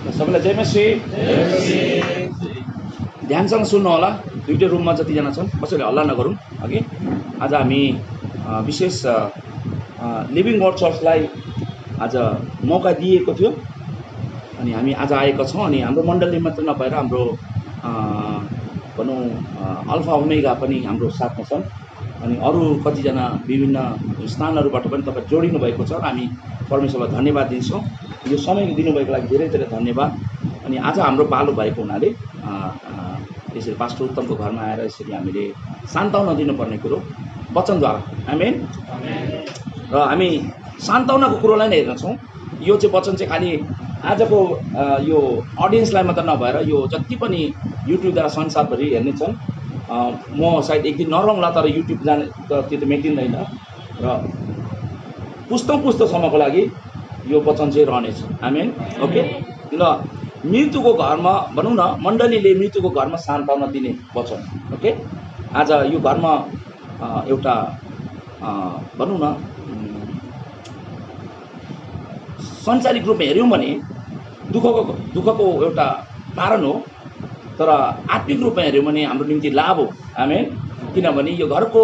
सबैलाई जय मसी। ध्यानसँग सुन्नु होला। दुईटै रुममा जतिजना छन् कसैले हल्ला नगरौँ। अघि आज हामी विशेष लिभिङ वर्ड चर्चलाई आज मौका दिएको थियो अनि हामी आज आएका छौँ। अनि हाम्रो मण्डली मात्र नभएर हाम्रो भनौँ अल्फा ओमेगा पनि हाम्रो साथमा छन् अनि अरू कतिजना विभिन्न स्थानहरूबाट पनि तपाईँ जोडिनु भएको छ र हामी परमेश्वरलाई धन्यवाद दिन्छौँ। यो समय दिनुभएको लागि धेरै धेरै धन्यवाद। अनि आज हाम्रो पालो भएको हुनाले यसरी पास्टर उत्तमको घरमा आएर यसरी हामीले सान्त्वना दिनुपर्ने कुरो वचनद्वारा आमेन। र हामी सान्त्वनाको कुरोलाई नै हेर्नेछौँ। यो चाहिँ वचन चाहिँ खालि आजको यो अडियन्सलाई मात्र नभएर यो जति पनि युट्युबद्वारा संसारभरि हेर्ने छन्। म सायद एक दिन नरहँला तर युट्युब जाने त्यो त मेटिँदैन र पुस्तौँसम्मको लागि यो वचन चाहिँ रहनेछ आमेन। ओके। ल मृत्युको घरमा भनौँ न मण्डलीले मृत्युको घरमा सान्त्वना दिने वचन। ओके। आज यो घरमा एउटा भनौँ न संसारिक रूपमा हेऱ्यौँ भने दुःखको एउटा कारण हो तर आत्मिक रूपमा हेऱ्यौँ भने हाम्रो निम्ति लाभ हो आमेन। किनभने यो घरको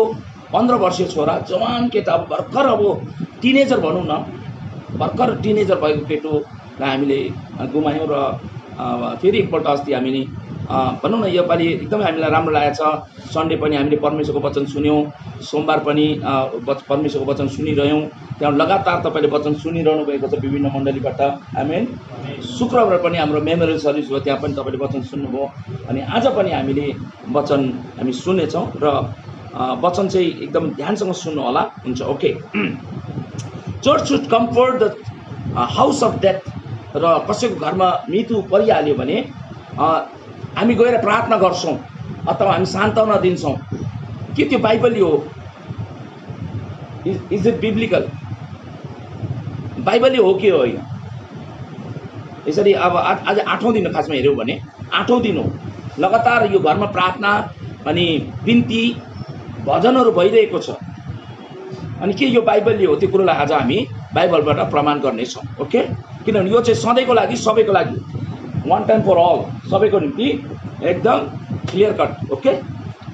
15 वर्षीय छोरा जवान केटा अब भर्खर अब टिनेजर भनौँ न भर्खर टिनेजर भएको केटोलाई हामीले गुमायौँ र फेरि एकपल्ट अस्ति हामीले भनौँ न योपालि एकदमै हामीलाई राम्रो लागेको छ। सन्डे पनि हामीले परमेश्वरको वचन सुन्यौँ, सोमबार पनि परमेश्वरको वचन सुनिरह्यौँ। त्यहाँ लगातार तपाईँले वचन सुनिरहनु भएको छ विभिन्न मण्डलीबाट आमेन। शुक्रबार पनि हाम्रो मेमोरियल सर्भिस भयो, त्यहाँ पनि तपाईँले वचन सुन्नुभयो। अनि आज पनि हामीले वचन हामी सुन्नेछौँ र वचन चाहिँ एकदम ध्यानसँग सुन्नु होला। हुन्छ। Okay. Church should comfort the house of death. र कसैको घरमा मृत्यु परिहाल्यो भने हामी गएर प्रार्थना गर्छौँ अथवा हामी सान्त्वना दिन्छौँ। के त्यो बाइबली हो? Is it biblical? बाइबली हो कि होइन? यसरी अब आज 8औँ दिन खासमा हेऱ्यौँ भने 8औँ दिन हो लगातार यो घरमा प्रार्थना अनि बिन्ती भजनहरू भइरहेको छ। अनि के यो बाइबली हो? त्यो कुरोलाई आज हामी बाइबलबाट प्रमाण गर्नेछौँ। ओके। किनभने यो चाहिँ सधैँको लागि सबैको लागि वान टाइम फर अल सबैको निम्ति एकदम क्लियर कट। ओके।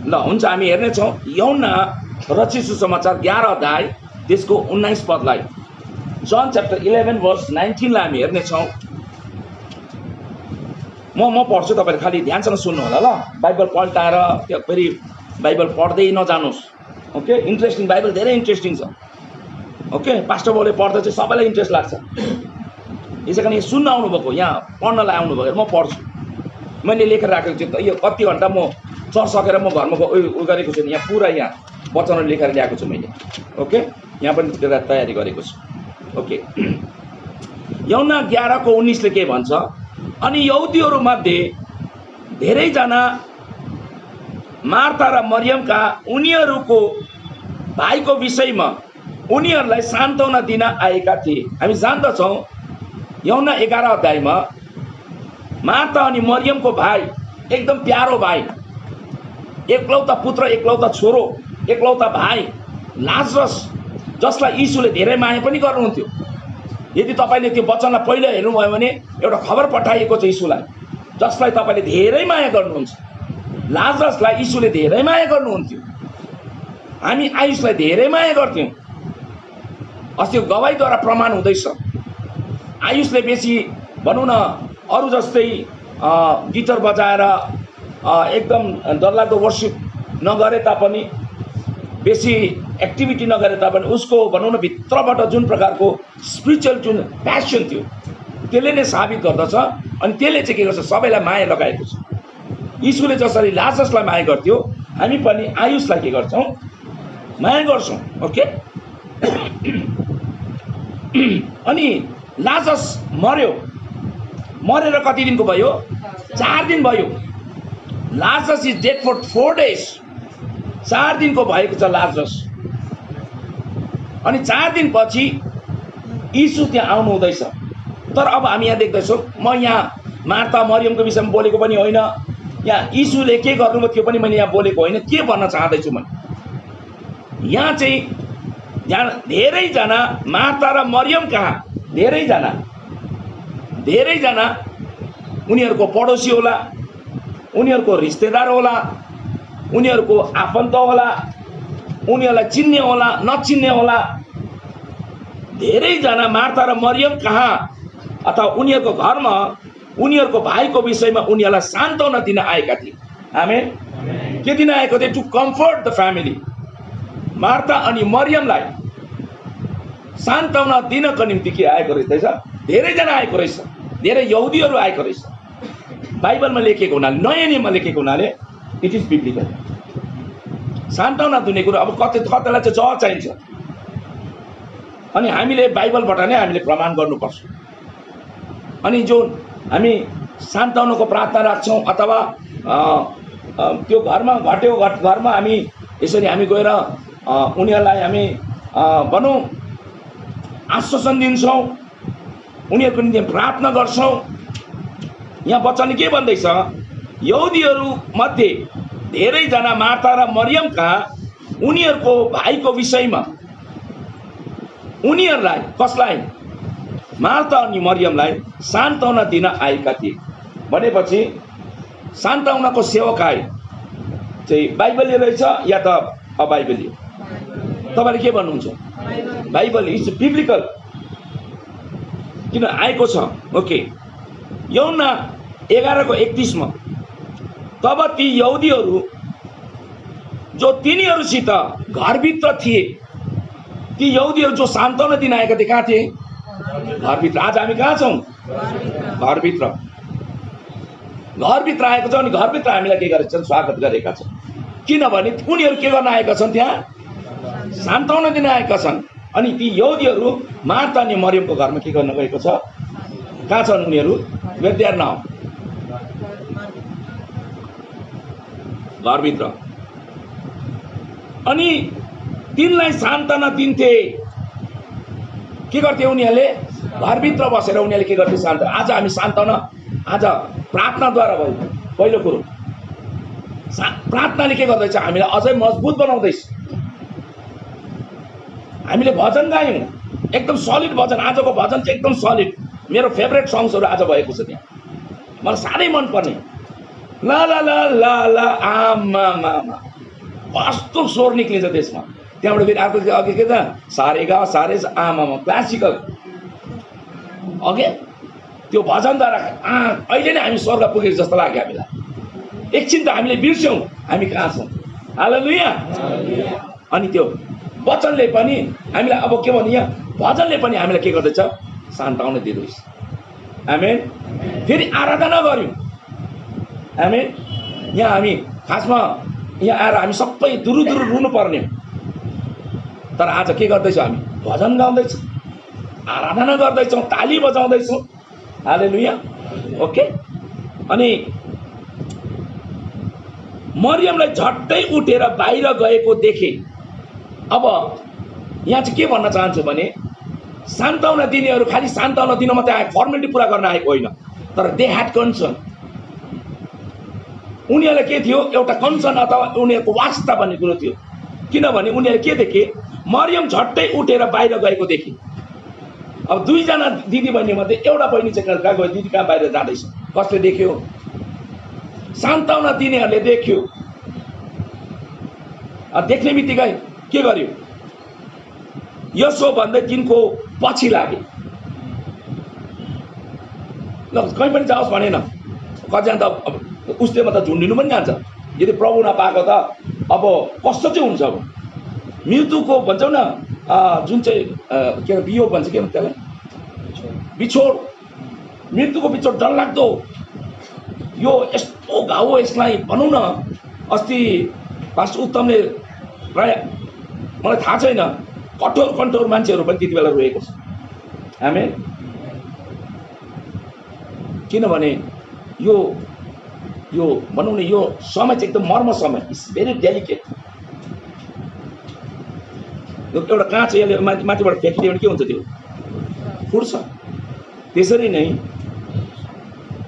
ल हुन्छ। हामी हेर्नेछौँ यूहन्ना रचित सुसमाचार 11 अध्याय त्यसको 19 पदलाई। जन च्याप्टर 11 वर्स 19 लाई हामी हेर्नेछौँ। म पढ्छु, तपाईँले खालि ध्यानसँग सुन्नु होला ल। बाइबल पल्टाएर त्यो फेरि बाइबल पढ्दै नजानुहोस्। ओके। इन्ट्रेस्टिङ, बाइबल धेरै इन्ट्रेस्टिङ छ। ओके। पास्टर बाउले पढ्दा चाहिँ सबैलाई इन्ट्रेस्ट लाग्छ। यसै कारण यहाँ सुन्न आउनुभएको, यहाँ पढ्नलाई आउनुभयो। म पढ्छु, मैले लेखेर राखेको छु। यो कति घन्टा म चर्च सकेर म घरमा उयो गरेको छु। यहाँ पुरा यहाँ वचनहरू लेखेर ल्याएको छु मैले। ओके। यहाँ पनि तयारी गरेको छु। ओके। यूहन्ना 11:19 ले के भन्छ? अनि यहुदीहरूमध्ये धेरैजना मार्था र मरियमका उनीहरूको भाइको विषयमा उनीहरूलाई सान्त्वना दिन आएका थिए। हामी जान्दछौँ यूहन्ना 11 अध्यायमा मार्था अनि मरियमको भाइ एकदम प्यारो भाइ, एकलौता पुत्र, एकलौता छोरो, एकलौता भाइ लाजरस जसलाई यीशुले धेरै माया पनि गर्नुहुन्थ्यो। यदि तपाईँले त्यो वचनलाई पहिला हेर्नुभयो भने एउटा खबर पठाइएको छ यीशुलाई जसलाई तपाईँले धेरै माया गर्नुहुन्छ। लाजरसलाई यीशुले धेरै माया गर्नुहुन्थ्यो। हामी आयुषलाई धेरै माया गर्थ्यौँ। अस्ति गवाईद्वारा प्रमाण हुँदैछ। आयुषले बेसी भनौँ न अरू जस्तै गिटार बजाएर एकदम डरलाग्दो वर्सिप नगरे तापनि, बेसी एक्टिभिटी नगरे तापनि उसको भनौँ न भित्रबाट जुन प्रकारको स्पिरिचुअल जुन प्यासन थियो त्यसले नै साबित गर्दछ। अनि त्यसले चाहिँ के गर्छ? सबैलाई माया लगाएको छ। यीशुले जसरी लाजरसलाई माया गर्थ्यो हामी पनि आयुषलाई के गर्छौँ? माया गर्छौँ। ओके। अनि लाजरस मर्यो। मरेर कति दिनको भयो? 4 दिन भयो। Lazarus is dead for 4 days। 4 दिनको भएको छ लाजरस। अनि 4 दिनपछि यीशु त्यहाँ आउनु हुँदैछ। तर अब हामी यहाँ देख्दैछौँ, म यहाँ मार्था मरियमको विषयमा बोलेको पनि होइन, यहाँ यीशुले के गर्नुभयो त्यो पनि मैले यहाँ बोलेको होइन। के भन्न चाहदैछु म यहाँ चाहिँ धेरैजना मार्था र मरियम कहाँ धेरैजना उनीहरूको पडोसी होला, उनीहरूको रिश्तेदार होला, उनीहरूको आफन्त होला, उनीहरूलाई चिन्ने होला नचिन्ने होला। धेरैजना मार्था र मरियम कहाँ अथवा उनीहरूको घरमा उनीहरूको भाइको विषयमा उनीहरूलाई सान्त्वना दिन आएका थिए। आमेन। के दिन आएको थिए? To comfort the family. Martha अनि मरियमलाई सान्त्वना दिनको निम्ति के आएको रहेछ? धेरैजना आएको रहेछ, धेरै यहुदीहरू आएको रहेछ। बाइबलमा लेखेको हुनाले, नयाँ नियममा लेखेको हुनाले इट इज बिब्लिकल। सान्त्वना दिने कुरो अब कतिलाई चाहिँ जवाब चाहिन्छ, अनि हामीले बाइबलबाट नै हामीले प्रमाण गर्नुपर्छ। अनि जो हामी सान्त्वनाको प्रार्थना राख्छौँ अथवा त्यो घरमा घट्यो घरमा हामी यसरी हामी गएर उनीहरूलाई हामी भनौँ आश्वासन दिन्छौँ, उनीहरूको निम्ति प्रार्थना गर्छौँ। यहाँ वचन के भन्दैछ? यहुदीहरू मध्ये धेरैजना मार्था र मरियमका उनीहरूको भाइको विषयमा उनीहरूलाई, कसलाई? मार्था अनि मरियमलाई सान्त्वना दिन आएका थिए। भनेपछि सान्त्वनाको सेवकाई चाहिँ बाइबलीय रहेछ या त अबाइबलीय? तपाईँले के भन्नुहुन्छ? Bible is biblical. किन आएको छ? ओके, यूहन्ना 11:31 तब ती यहुदीहरू जो तिनीहरूसित घरभित्र थिए, ती यहुदीहरू जो सान्त्वना दिन आएका थिए, कहाँ थिए? घरभित्र। आज हामी कहाँ छौँ? घरभित्र। घरभित्र आएको छ अनि घरभित्र हामीलाई के गरेका छन्? स्वागत गरेका छन्। किनभने उनीहरू के गर्न आएका छन्? त्यहाँ सान्त्वना दिन आएका छन्। अनि ती यहुदीहरू मार्था अनि मरियमको घरमा के गर्न गएको छ? कहाँ छन् उनीहरू? वेयर नाउ घरभित्र। अनि तिनलाई सान्त्वना दिन्थे। के गर्थे उनीहरूले? घरभित्र बसेर उनीहरूले के गर्थे? सान्त्वना। आज हामी सान्त्वना आज प्रार्थनाद्वारा भयो। पहिलो कुरो प्रार्थनाले के गर्दैछ? हामीलाई अझै मजबुत बनाउँदैछ। हामीले भजन गायौँ, एकदम सलिड भजन। आजको भजन चाहिँ एकदम सलिड। मेरो फेभरेट सङ्ग्सहरू आज भएको छ त्यहाँ, मलाई साह्रै मनपर्ने। ला ला ला ला ला आमा कस्तो स्वर निक्लिन्छ त्यसमा। त्यहाँबाट फेरि अर्को अघि के त सारे गा सारे आमामा क्लासिकल। अघि त्यो भजनद्वारा अहिले नै हामी स्वर्ग पुगेको जस्तो लाग्यो हामीलाई। एकछिन त हामीले बिर्स्यौँ हामी कहाँ छौँ। हालेलुया। अनि त्यो वचनले पनि हामीलाई अब के भन्नु, यहाँ भजनले पनि हामीलाई के गर्दैछ? सान्त्वना दिँदैछ। आमेन। फेरि आराधना गऱ्यौँ। आमेन। यहाँ हामी खासमा यहाँ आएर हामी सबै दुरु रुनु पर्ने, तर आज के गर्दैछौँ? हामी भजन गाउँदैछौँ, आराधना गर्दैछौँ, ताली बजाउँदैछौँ। हालेलुया। ओके। अनि मरियमलाई झट्टै उठेर बाहिर गएको देखे। अब यहाँ चाहिँ के भन्न चाहन्छु भने सान्त्वना दिनेहरू खालि सान्त्वना दिन मात्रै आएको, फर्मेलिटी पुरा गर्न आएको होइन, तर दे ह्याड कन्सर्न। उनीहरूलाई के थियो? एउटा कन्सर्न अथवा उनीहरूको वास्ता भन्ने कुरो थियो। किनभने उनीहरूले के देखे? मरियम झट्टै उठेर बाहिर गएको देखे। अब दुईजना दिदी बहिनी मध्ये एउटा बहिनी चाहिँ कहाँ गयो? दिदी कहाँ बाहिर जाँदैछ? कसले देख्यो? सान्त्वना दिनेहरूले देख्यो। देख्ने बित्तिकै के गर्यो? यसो भन्दै तिनको पछि लागे। ल कहीँ पनि जाओस् भनेन। कतिजना त उसले त झुन्डिनु पनि जान्छ। यदि प्रभु नपाएको त अब कस्तो चाहिँ हुन्छ? अब मृत्युको भन्छौँ न, जुन चाहिँ के वियोग भन्छ, के त्यसलाई बिछोड, मृत्युको बिछोड डरलाग्दो। यो यस्तो घाउ हो, यसलाई भनौँ न। अस्ति पास्टर उत्तमले प्राय मलाई थाहा छैन, कठोर मान्छेहरू पनि त्यति बेला रोएको छ। आमेन। किनभने यो भनौँ न, यो समय चाहिँ एकदम मर्म समय। It's very delicate. एउटा काँच यसले माथिबाट फ्याँकिदियो भने के हुन्छ? त्यो फुट्छ। त्यसरी नै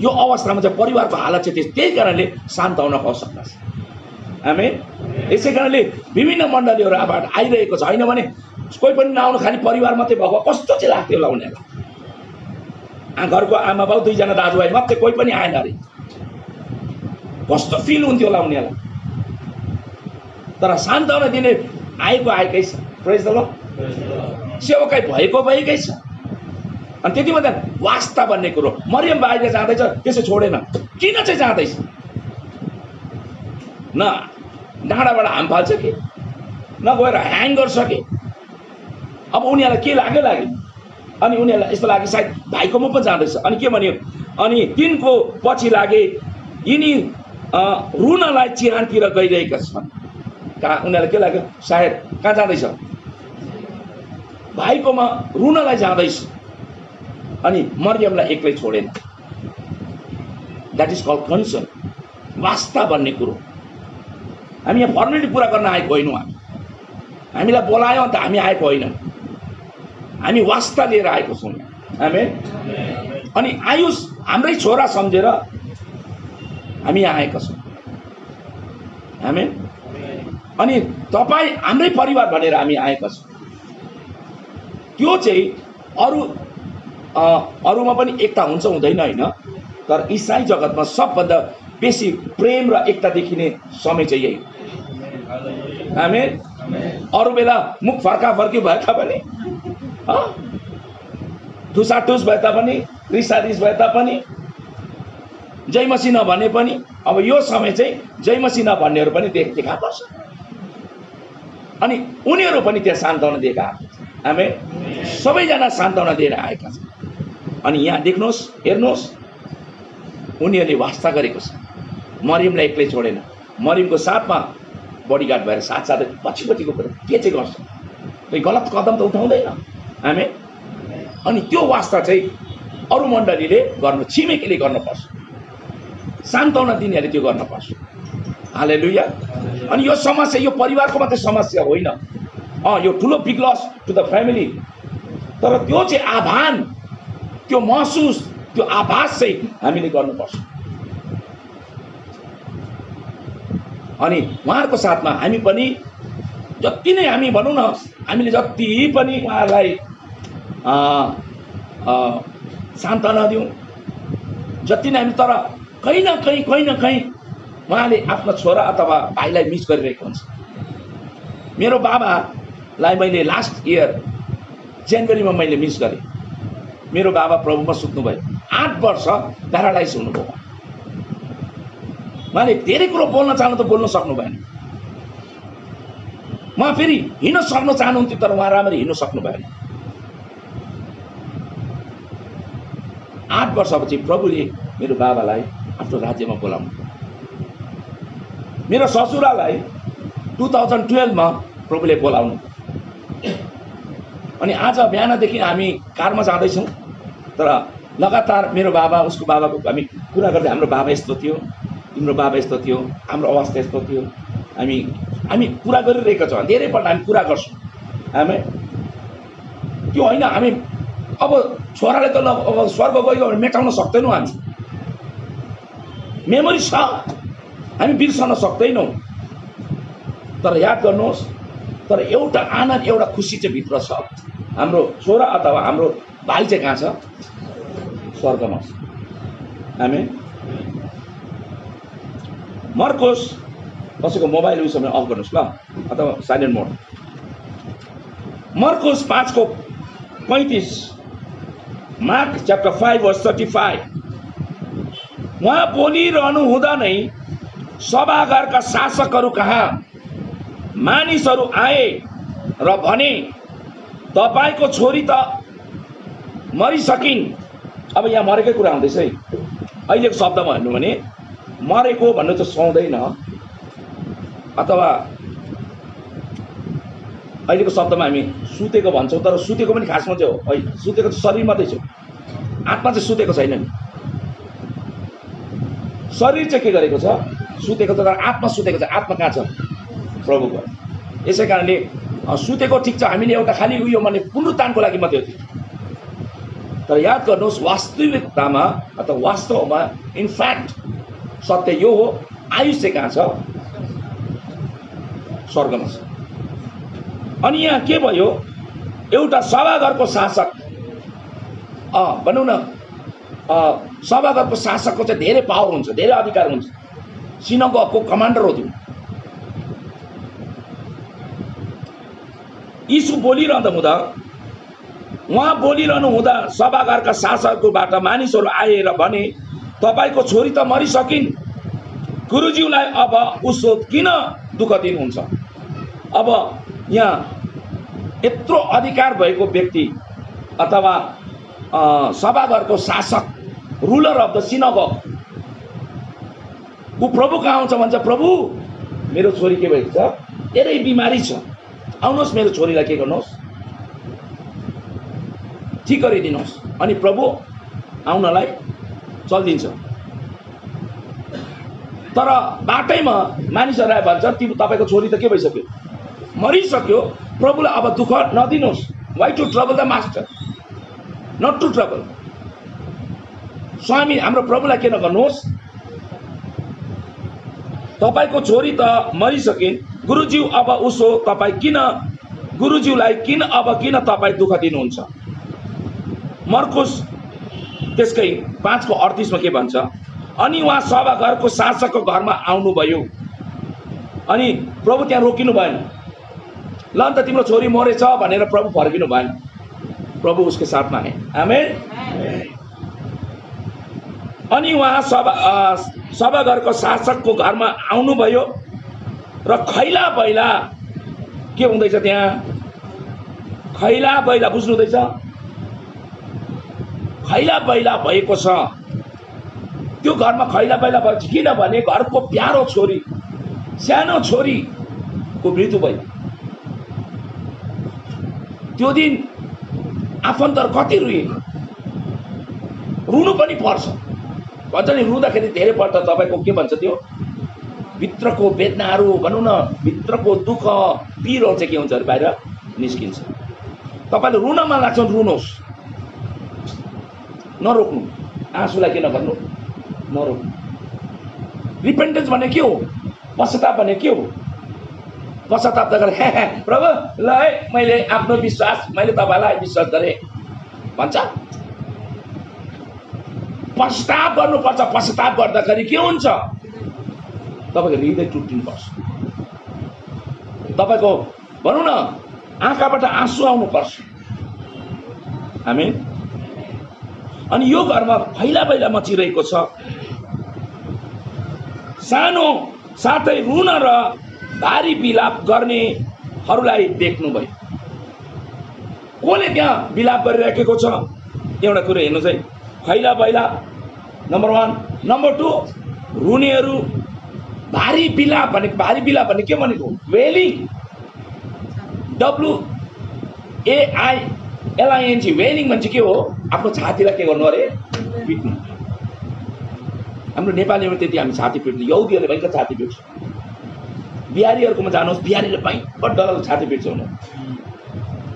यो अवस्थामा चाहिँ परिवारको हालत चाहिँ त्यही कारणले सान्त्वनाको आवश्यकता छ। आमेन। यसै कारणले विभिन्न मण्डलीहरू अब आइरहेको छ। होइन भने कोही पनि नआउनु, खालि परिवार मात्रै भएको कस्तो चाहिँ लाग्थ्यो होला उनीहरूलाई। घरको आमा बाउ 2 जना दाजुभाइ मात्रै, कोही पनि आएन अरे। कस्तो फिल हुन्थ्यो होला उनीहरूलाई। तर सान्त्वना दिने आएकै छ। प्रेज द लर्ड। सेवकाई भएकै छ। अनि त्यति मात्रै वास्ता भन्ने कुरो, मरियम बाहिर जाँदैछ त्यसो छोडेन। किन चाहिँ जाँदैछ? न डाँडाबाट हाम फाल्छ कि न गएर ह्याङ गर्छ कि। अब उनीहरूलाई के लाग्यो अनि उनीहरूलाई यस्तो लाग्यो सायद भाइकोमा पो जाँदैछ। अनि के भन्यो? अनि तिनको पछि लागे, यिनी रुनलाई चिहानतिर गइरहेका छन्। कहाँ? उनीहरूलाई के लाग्यो? सायद कहाँ जाँदैछ? भाइकोमा रुनलाई जाँदैछ। अनि मरियमलाई एक्लै छोडेन। द्याट इज कल्ड कन्सर्न, वास्ता भन्ने कुरो। हामी यहाँ फर्मेलिटी पुरा गर्न आएको होइनौँ। हामीलाई बोलायो अन्त हामी आएको होइनौँ। हामी वास्ता लिएर आएको छौँ। आमेन। अनि आयुष हाम्रै छोरा सम्झेर हामी यहाँ आएका छौँ। आमेन। अनि तपाईँ हाम्रै परिवार भनेर हामी आएका छौँ। त्यो चाहिँ अरूमा पनि एकता हुन्छ हुँदैन होइन, तर इसाई जगतमा सबभन्दा बेसी प्रेम र एकता देखिने समय चाहिँ यही। आमेन। अरू बेला मुख फर्काफर्की भए तापनि, ठुसाठुस भए तापनि, रिसारिस भए तापनि, जय मसीह नभने पनि, अब यो समय चाहिँ जय मसीह नभन्नेहरू पनि देखा पर्छ। अनि उनीहरू पनि त्यहाँ सान्त्वना दिएका। आमेन। सबैजना सान्त्वना दिएर आएका छन्। अनि यहाँ देख्नुहोस्, हेर्नुहोस्, उनीहरूले वास्ता गरेको छ। मरियमलाई एक्लै छोडेन। मरियमको साथमा बडीगार्ड भएर साथसाथै पछिको कुरा के चाहिँ गर्छ? कोही गलत कदम त उठाउँदैन। आमेन। अनि त्यो वास्ता चाहिँ अरू मण्डलीले गर्नु, छिमेकीले गर्नुपर्छ, सान्त्वना दिनेहरूले त्यो गर्नुपर्छ। हालेलुया। अनि यो समस्या यो परिवारको मात्रै समस्या होइन, यो ठुलो big loss to the family. तर त्यो चाहिँ आह्वान, त्यो महसुस, त्यो आभास चाहिँ हामीले गर्नुपर्छ। अनि उहाँहरूको साथमा हामी पनि जति नै हामी भनौँ न, हामीले जति पनि उहाँहरूलाई सान्त्वना दिउँ, जति नै हामी, तर कहीँ न कहीँ उहाँले आफ्नो छोरा अथवा भाइलाई मिस गरिरहेको हुन्छ। मेरो बाबालाई मैले लास्ट इयर जनवरीमा मैले मिस गरेँ। मेरो बाबा प्रभुमा सुत्नुभयो। 8 वर्ष प्यारालाइज हुनुभयो। उहाँले धेरै कुरो बोल्न चाहनु त बोल्न सक्नु भएन। उहाँ फेरि हिँड्न सक्न चाहनुहुन्थ्यो, तर उहाँ राम्ररी हिँड्न सक्नु भएन। 8 वर्षपछि प्रभुले मेरो बाबालाई आफ्नो राज्यमा बोलाउनु। मेरो ससुरालाई 2012 मा प्रभुले बोलाउनु। अनि आज बिहानदेखि हामी कारमा जाँदैछौँ, तर लगातार मेरो बाबा, उसको बाबाको हामी कुरा गर्दै, हाम्रो बाबा यस्तो थियो, तिम्रो बाबा यस्तो थियो, हाम्रो अवस्था यस्तो थियो, हामी कुरा गरिरहेका छौँ। धेरैपल्ट हामी कुरा गर्छौँ। हामी त्यो होइन, हामी अब छोराले त अब स्वर्ग गयो भने मेटाउन सक्दैनौँ। हामी मेमोरी छ, हामी बिर्सन सक्दैनौँ। तर याद गर्नुहोस्, तर एउटा आनन्द, एउटा खुसी चाहिँ भित्र छ। हाम्रो छोरा अथवा हाम्रो भाइ चाहिँ कहाँ छ? स्वर्गमा छ। आमेन। मर्कोस, कसैको मोबाइल उयो समय अफ गर्नुहोस् ल, अथवा साइलेन्ट मोड। मर्कोस 5:35, मार्क च्याप्टर 5:35। उहाँ बोलिरहनु हुँदा नै सभाघरका शासकहरू कहाँ मानिसहरू आए र भने, तपाईको छोरी त मरिसकिन्। अब यहाँ मरेकै कुरा हुँदैछ है। अहिलेको शब्दमा भन्नु भने मरेको भन्नु त सुहाउँदैन, अथवा अहिलेको शब्दमा हामी सुतेको भन्छौँ, तर सुतेको पनि खासमा चाहिँ हो है। सुतेको त शरीर मात्रै छ, आत्मा चाहिँ सुतेको छैन नि। शरीर चाहिँ के गरेको छ? सुतेको छ, तर आत्मा सुतेको छ। आत्मा कहाँ छ? प्रभुको। यसै कारणले सुतेको ठिक छ, हामीले एउटा खालि उयो भने पुनरुत्थानको लागि मात्रै हो। तर याद गर्नुहोस्, वास्तविकतामा अथवा वास्तवमा इनफ्याक्ट सत्य यो हो, आयुष चाहिँ कहाँ छ? स्वर्गमा छ। अनि यहाँ के भयो? एउटा सभाघरको शासक, भनौँ न सभाघरको शासकको चाहिँ धेरै पावर हुन्छ, धेरै अधिकार हुन्छ। सिनागोगको कमान्डर हो त्यो। यीशु बोलिरहँदा हुँदा, उहाँ बोलिरहनु हुँदा सभाघरका शासकबाट मानिसहरू आएर भने, तपाईको छोरी त मरिसकिन्, गुरुज्यूलाई अब उसो किन दुःख दिनुहुन्छ? अब यहाँ यत्रो अधिकार भएको व्यक्ति अथवा सभाघरको शासक, रुलर अफ द सिनागोग, ऊ प्रभु कहाँ आउँछ भन्छ, प्रभु मेरो छोरी के भएको छ, धेरै बिमारी छ, आउनुहोस् मेरो छोरीलाई के गर्नुहोस्, ठिक गरिदिनुहोस्। अनि प्रभु आउनलाई चल्दिन्छ। तर बाटैमा मानिसहरू आए भन्छ, तपाईको छोरी त के भइसक्यो, मरिसक्यो, प्रभुलाई अब दुःख नदिनुहोस्। Why to trouble the master, not to trouble. स्वामी हाम्रो प्रभुलाई के नगर्नुहोस्, तपाईको छोरी त मरिसकिन्, गुरुज्यू अब उसो तपाईँ किन, गुरुज्यूलाई अब किन तपाईँ दुःख दिनुहुन्छ? मर्कुस त्यसकै 5:38 मा के भन्छ, अनि उहाँ सभाघरको शासकको घरमा आउनुभयो। अनि प्रभु त्यहाँ रोकिनु भएन, ल अन्त तिम्रो छोरी मरेछ भनेर प्रभु फर्किनु भएन। प्रभु उसके साथमा आए। आमेन। अनि उहाँ सभाघरको शासकको घरमा आउनुभयो र खैला बैला के हुँदैछ त्यहाँ, खैला बैला बुझ्नु हुँदैछ, खैला बैला भएको छ त्यो घरमा। खैला बैला भएको छ किनभने घरको प्यारो छोरी, सानो छोरीको मृत्यु भयो। त्यो दिन आफन्तहरू कति रुए, रुनु पनि पर्छ भन्छ नि। रुँदाखेरि धेरै पर्छ, तपाईँको के भन्छ त्यो भित्रको वेदनाहरू भनौँ न, भित्रको दुःख पीडा चाहिँ के हुन्छ अरे बाहिर निस्किन्छ। तपाईँले रुन मन लाग्छ भने रुनुहोस्, नरोक्नु। आँसुलाई के नगर्नु, नरोक्नु। रिपेन्टेन्स भने के हो, पश्चाताप भने के हो? पश्चाताप त गरे प्रभु ल है मैले आफ्नो विश्वास, मैले तपाईँलाई विश्वास गरेँ भन्छ। पश्चाताप गर्नुपर्छ। पश्चाताप गर्दाखेरि के हुन्छ, तपाईँको हृदय टुट्टिनुपर्छ, तपाईँको भनौँ न आँखाबाट आँसु आउनुपर्छ। आमेन। अनि यो घरमा फैला बैला मचिरहेको छ, सानो साथै रुन र भारी बिलाप गर्नेहरूलाई देख्नुभयो। कसले त्यहाँ बिलाप गरिराखेको छ? एउटा कुरो हेर्नु चाहिँ, खैला बैला नम्बर 1, नम्बर 2 रुनेहरू। भारी बिलाप भनेको, भारी बिलाप भने के भनेको, वेलिङ, WAILING, वेलिङ भन्छ के हो, आफ्नो छातीलाई के गर्नु अरे, पिट्नु। हाम्रो नेपालीमा त्यति हामी छाती पिट्नु, यहुदीहरूले भयङ्कर छाती पिट्छ। बिहारीहरूकोमा जानुहोस्, बिहारीले भयङ्कर डरले छाती पिट्छ उनीहरू,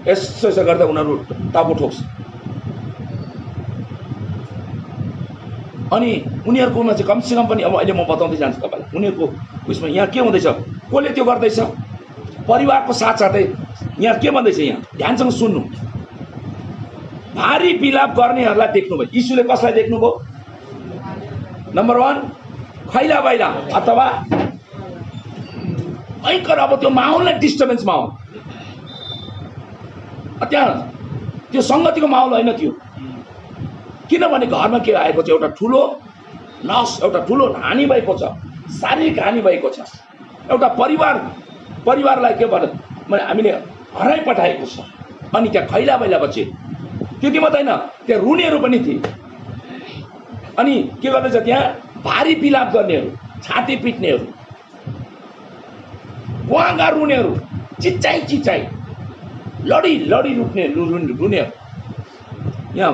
यसो यसो गर्दा उनीहरू टाउको ठोक्छ। अनि उनीहरूकोमा चाहिँ कमसेकम पनि, अब अहिले म बताउँदै जान्छु तपाईँलाई, उनीहरूको उसमा यहाँ के हुँदैछ, कसले त्यो गर्दैछ, परिवारको साथसाथै यहाँ के भन्दैछ, यहाँ ध्यानसँग सुन्नु। भारी बिलाप गर्नेहरूलाई देख्नुभयो। यीशुले कसलाई देख्नुभयो? नम्बर 1 खैला बैला अथवा भयङ्कर, अब त्यो माहौललाई डिस्टर्बेन्स माहौल, त्यहाँ त्यो सङ्गतिको माहौल होइन त्यो। किनभने घरमा के आएको छ, एउटा ठुलो लस, एउटा ठुलो हानि भएको छ, शारीरिक हानि भएको छ, एउटा परिवारलाई के भन्छ हामीले हराइपठाएको छ। अनि त्यहाँ खैला बैला बचे। त्यति मात्रै होइन, त्यहाँ रुनेहरू पनि थिए। अनि के गर्दैछ त्यहाँ, भारी बिलाप गर्नेहरू, छाती पिट्नेहरू, गुहागा रुनेहरू, चिच्चाइ लडी रुनेहरू यहाँ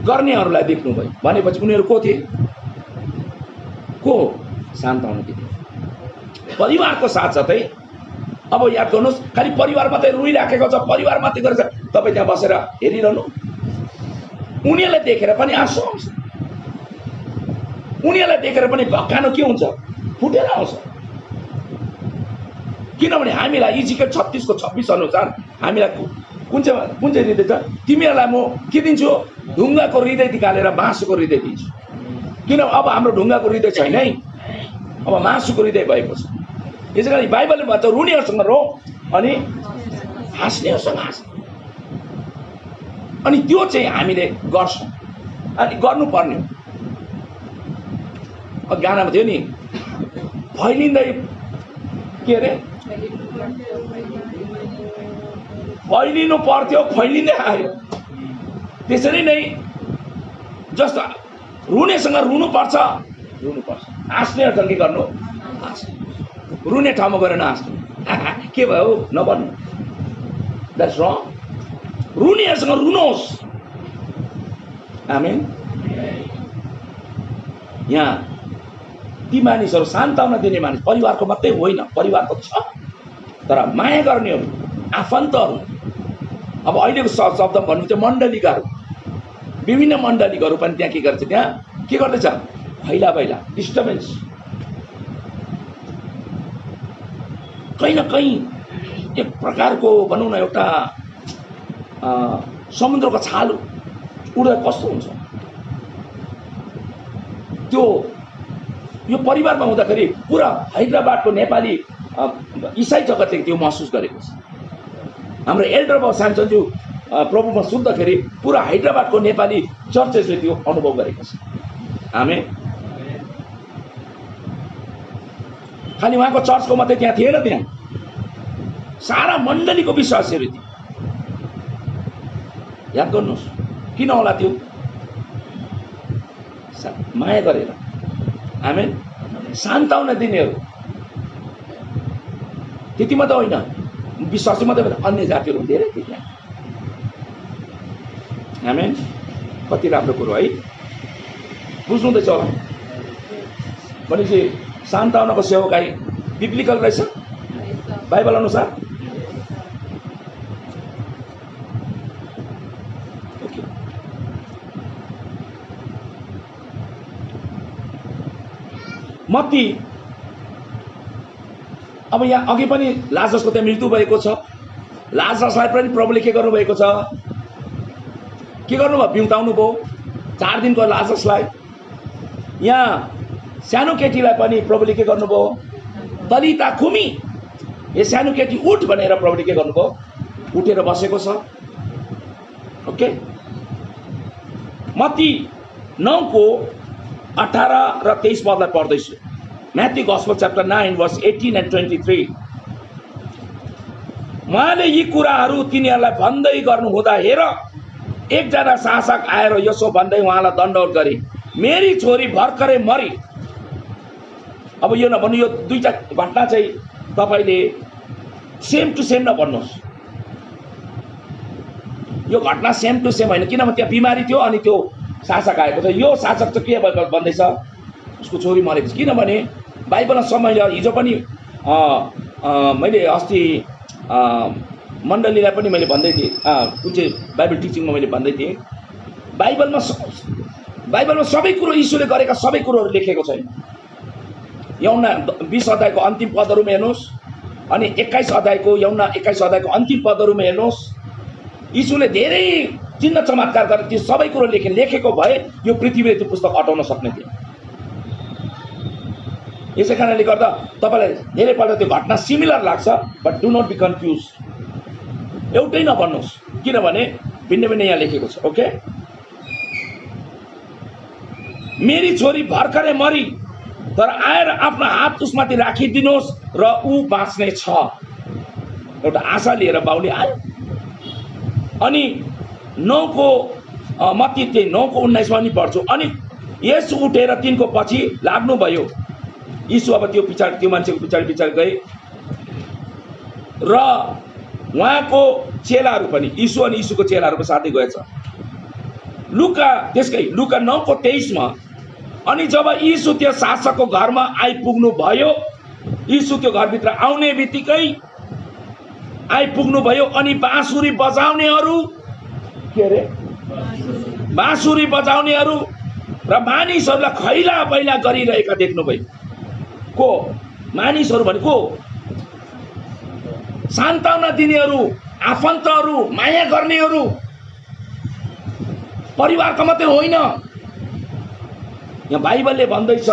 गर्नेहरूलाई देख्नुभयो। भनेपछि उनीहरू को थिए? को? सान्त्वना दिने परिवारको साथसाथै। अब याद गर्नुहोस्, खालि परिवार मात्रै रुइराखेको छ, परिवार मात्रै गरेछ, तपाईँ त्यहाँ बसेर हेरिरहनु। उनीहरूलाई देखेर पनि आँसु आउँछ, उनीहरूलाई देखेर पनि भक्कानो के हुन्छ, फुटेर आउँछ। किनभने हामीलाई इजिकेल 36:26 अनुसार हामीलाई कुन चाहिँ हृदय छ? तिमीहरूलाई म के दिन्छु? ढुङ्गाको हृदय निकालेर मासुको हृदय दिन्छु। किन अब हाम्रो ढुङ्गाको हृदय छैन है, अब मासुको हृदय भएको छ। यसै कारण बाइबलले भन्छ रुनेहरूसँग रो अनि हाँस्नेहरूसँग हाँस। अनि त्यो चाहिँ हामीले गर्छौँ अनि गर्नुपर्ने हो। गानामा थियो नि, फैलिँदै के अरे फैलिनु पर्थ्यो, फैलिँदै आयो। त्यसरी नै जस्तो रुनेसँग रुनुपर्छ, हाँस्नेहरूसँग के गर्नु? रुने ठाउँमा गएर नहाँस्नु। के भयो नभन्नु, द्याट्स रङ। रुनेहरूसँग रुनुहोस्। आमेन। यहाँ ती मानिसहरू सान्त्वना दिने मानिस, परिवारको मात्रै होइन, परिवारको छ तर माया गर्नेहरू, आफन्तहरू। अब अहिलेको शब्द भन्नु चाहिँ मण्डलीकाहरू, विभिन्न मण्डलीहरू पनि त्यहाँ के गर्छ? त्यहाँ के गर्दैछ? फैला फैला डिस्टर्बेन्स। कहीँ न कहीँ एक प्रकारको भनौँ न एउटा समुद्रको छाल उड्दा कस्तो हुन्छ त्यो। यो परिवारमा हुँदाखेरि पुरा हैदराबादको नेपाली इसाई जगतले त्यो महसुस गरेको छ। हाम्रो एल्डर बाबु सामसनज्यू प्रभुमा सुन्दाखेरि पुरा हैदराबादको नेपाली चर्चेसले त्यो अनुभव गरेको छ। हामी खालि उहाँको चर्चको मात्रै त्यहाँ थिएन, त्यहाँ सारा मण्डलीको विश्वासहरू थियो। याद गर्नुहोस् किन होला त्यो? माया गरेर। आमेन। सान्त्वना दिनेहरू त्यति मात्रै होइन, विश्वासी मात्रै होइन, अन्य जातिहरू धेरै थिए त्यहाँ। आमेन। कति राम्रो कुरो है, बुझ्नुहुँदैछ होला? भनेपछि सान्त्वनाको सेवकाई बिब्लिकल रहेछ बाइबल अनुसार। मत्ती, अब यहाँ अघि पनि लाजरसको त्यहाँ मृत्यु भएको छ। लाजरसलाई पनि प्रभुले के गर्नुभएको छ? के गर्नुभयो? बिउताउनु भयो 4 दिनको लाजरसलाई। यहाँ सानो केटीलाई पनि प्रभुले के गर्नुभयो? तलिता खुमी, ए सानो केटी उठ भनेर प्रभुले के गर्नुभयो? उठेर बसेको छ। ओके। मत्ती 9:18 र 23 पदलाई पढ्दैछु। Matthew gospel chapter 9 verse 18 and 23। उहाँले यी कुराहरू तिनीहरूलाई भन्दै गर्नु हुँदा हेर एकजना शासक आएर यसो भन्दै उहाँलाई दण्डवत गरे, मेरी छोरी भर्खरै मरी। अब यो नभन्नु, यो दुईटा घटना चाहिँ तपाईँले सेम टु सेम नभन्नुहोस्। यो घटना सेम टु सेम होइन, किनभने त्यहाँ बिमारी थियो अनि त्यो शासक आएको छ। यो शासक चाहिँ के भन्दैछ? उसको छोरी मरेको छ। किनभने बाइबलमा समय हिजो पनि मैले अस्ति मण्डलीलाई पनि मैले भन्दै थिएँ, कुन चाहिँ बाइबल टिचिङमा मैले भन्दै थिएँ, बाइबलमा सबै कुरो यीशुले गरेका सबै कुरोहरू लेखेको छैन। यौना 20 अध्यायको अन्तिम पदहरूमा हेर्नुहोस्, अनि 21 अध्यायको यौना 21 अध्यायको अन्तिम पदहरूमा हेर्नुहोस्। यीशुले धेरै चिन्ह चमत्कार गरेर त्यो सबै कुरो लेखेको भए यो पृथ्वीले त्यो पुस्तक अटाउन सक्ने थियो। यसै कारणले गर्दा तपाईँलाई धेरैपल्ट त्यो घटना सिमिलर लाग्छ, but do not be confuse. एउटै नभन्नुहोस्, किनभने भिन्न भिन्न यहाँ लेखेको छ। ओके। मेरी छोरी भर्खरै मरी, तर आएर आफ्नो हात उसमाथि राखिदिनुहोस् र ऊ बाँच्ने छ। एउटा आशा लिएर बाउले आयो। अनि 9:19 नि पढ्छु। अनि यसो उठेर तिनको पछि लाग्नुभयो। यीशु अब त्यो मान्छेको पछाडि गए र उहाँको चेलाहरू पनि, यीशु अनि यीशुको चेलाहरू पनि साथै गएछ। लुका 9:23 मा, अनि जब यीशु त्यो शासकको घरमा आइपुग्नु भयो, यीशु त्यो घरभित्र आउने बित्तिकै आइपुग्नु भयो अनि बाँसुरी बजाउनेहरू, के अरे बाँसुरी बजाउनेहरू र मानिसहरूलाई खैला बैला गरिरहेका देख्नुभयो। को मानिसहरू भनेको सान्त्वना दिनेहरू, आफन्तहरू, माया गर्नेहरू, परिवारका मात्रै होइन। यहाँ बाइबलले भन्दैछ,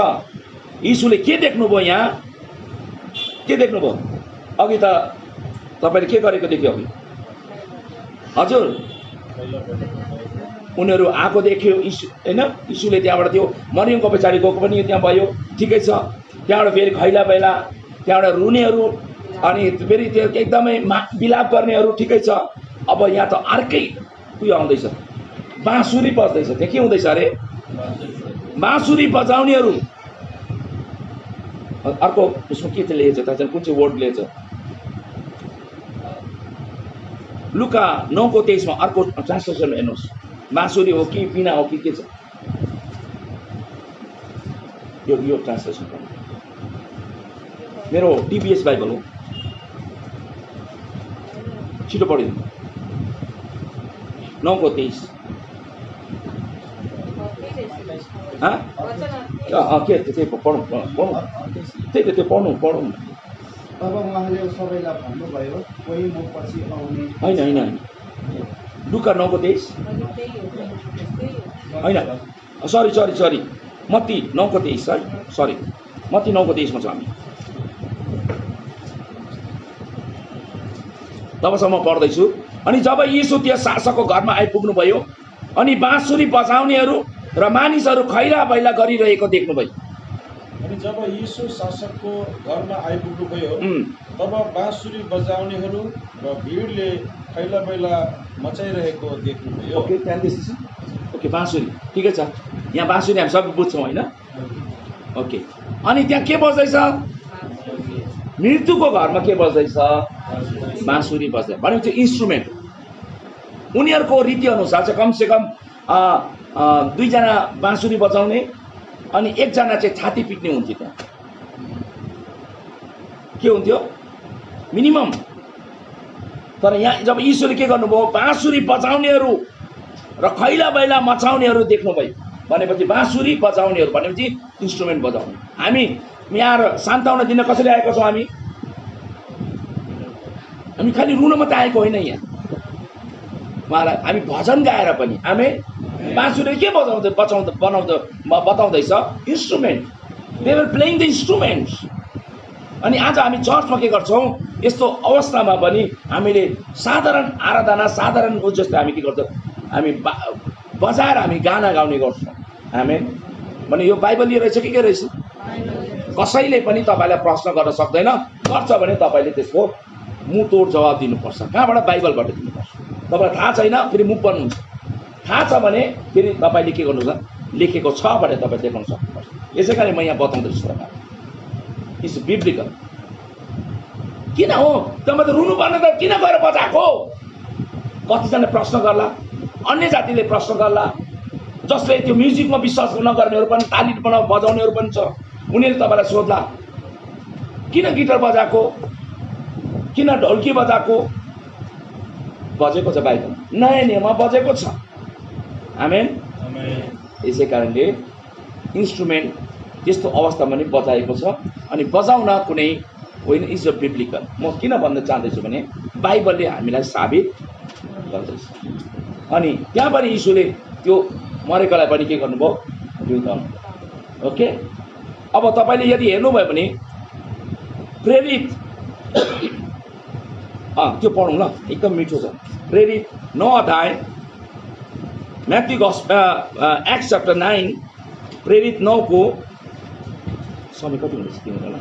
यीशुले के देख्नुभयो यहाँ? के देख्नुभयो? अघि त तपाईँले के गरेको देख्यो अघि? हजुर, उनीहरू आएको देख्यो यीशु, होइन? यीशुले त्यहाँबाट त्यो मरियमको पछाडि गएको पनि त्यहाँ भयो, ठिकै छ। त्यहाँबाट फेरि खैला बैला, त्यहाँबाट रुनेहरू, अनि फेरि त्यो एकदमै बिलाप गर्नेहरू, ठिकै छ। अब यहाँ त अर्कै उयो आउँदैछ, बाँसुरी बज्दैछ। त्यहाँ के हुँदैछ अरे? बाँसुरी बजाउनेहरू। अर्को उसमा के चाहिँ लेखेछ थाहा छैन, कुन चाहिँ वर्ड लेखेछ? लुका 9:23 मा अर्को ट्रान्सलेसन हेर्नुहोस्, बाँसुरी हो कि बिना हो कि के छ? यो ट्रान्सलेसन मेरो टिबिएस बाइबल हो, छिटो पढिदिनु। 9:23 के त्यही पढौँ, त्यही त त्यो पढौँ। तब उहाँले सबैलाई भन्नुभयो, कोही म पछि आउने होइन, लुका 9:23 होइन, सरी, मत्ती 9:23 है, सरी, मत्ती 9:23 मा छ हामी। तबसम्म पढ्दैछु। अनि जब यीशु त्यस शासकको घरमा आइपुग्नुभयो, अनि बाँसुरी बजाउनेहरू र मानिसहरू खैला बैला गरिरहेको देख्नुभयो। अनि जब यीशु शासकको घरमा आइपुग्नुभयो, तब बाँसुरी बजाउनेहरू र भिडले खैला बैला मचाइरहेको देख्नुभयो। ओके, त्यहाँदेखि ओके, बाँसुरी ठिकै छ। यहाँ बाँसुरी हामी सबै बुझ्छौँ होइन? ओके, अनि त्यहाँ के बज्दैछ? मृत्युको घरमा के बज्दैछ? बाँसुरी बज्दै, भनेपछि इन्स्ट्रुमेन्ट। उनीहरूको रीति अनुसार चाहिँ कमसेकम 2 जना बाँसुरी बजाउने अनि 1 जना चाहिँ छाती पिट्ने हुन्थ्यो। त्यहाँ के हुन्थ्यो? मिनिमम। तर यहाँ जब यीशुले के गर्नुभयो? बाँसुरी बजाउनेहरू र खैला बैला मचाउनेहरू देख्नुभयो। भनेपछि बाँसुरी बजाउनेहरू भनेपछि इन्स्ट्रुमेन्ट बजाउने। हामी यहाँ सान्त्वना दिन कसरी आएको छौँ? हामी खालि रुन मात्रै आएको होइन। यहाँ उहाँलाई हामी भजन गाएर पनि हामी बाँसुरी के बताउँदैछ? Instrument. They were playing the instruments. अनि आज हामी चर्चमा के गर्छौँ? यस्तो अवस्थामा पनि हामीले साधारण आराधना, साधारण जस्तो हामी के गर्छौँ? हामी बजाएर हामी गाना गाउने गर्छौँ। आमेन। भने यो बाइबलीय रहेछ कि के रहेछ? कसैले पनि तपाईँलाई प्रश्न गर्न सक्दैन। गर्छ भने तपाईँले त्यसको मुतोड जवाब दिनुपर्छ। कहाँबाट? बाइबलबाट दिनुपर्छ। तपाईँलाई थाहा छैन, फेरि मुख बन्नुहुन्छ। थाहा छ भने फेरि तपाईँले के गर्नुहुन्छ? लेखेको छ भने तपाईँ देखाउन सक्नुपर्छ। यसै कारण म यहाँ बताउँदैछु तपाईँलाई, इट्स बिब्लिकल। किन हो तपाईँ त रुनु पर्ने त? किन गएर बजाएको? कतिजना प्रश्न गर्ला, अन्य जातिले प्रश्न गर्ला, जसले त्यो म्युजिकमा विश्वास नगर्नेहरू पनि, ताली बजाउनेहरू पनि छ। उनीहरूले तपाईँलाई सोध्ला, किन गिटार बजाएको, किन ढोलकी बजाएको? बजेको छ बाइबल, नयाँ नियममा बजेको छ। आमेन। यसै कारणले इन्स्ट्रुमेन्ट त्यस्तो अवस्थामा पनि बजाएको छ। अनि बजाउन कुनै होइन, इज अ बिब्लिकल। म किन भन्न चाहँदैछु भने बाइबलले हामीलाई साबित गर्दैछ। अनि त्यहाँ पनि यीशुले त्यो मरेकोलाई पनि के गर्नुभयो? जिउताउनु। ओके, अब तपाईँले यदि हेर्नुभयो भने प्रेरित त्यो पढौँ ल, एकदम मिठो छ। प्रेरित 9 अध्याय, म्याथ्यू एक्ट च्याप्टर 9, प्रेरित 9 को समय कति हुँदैछ तिमीहरूलाई?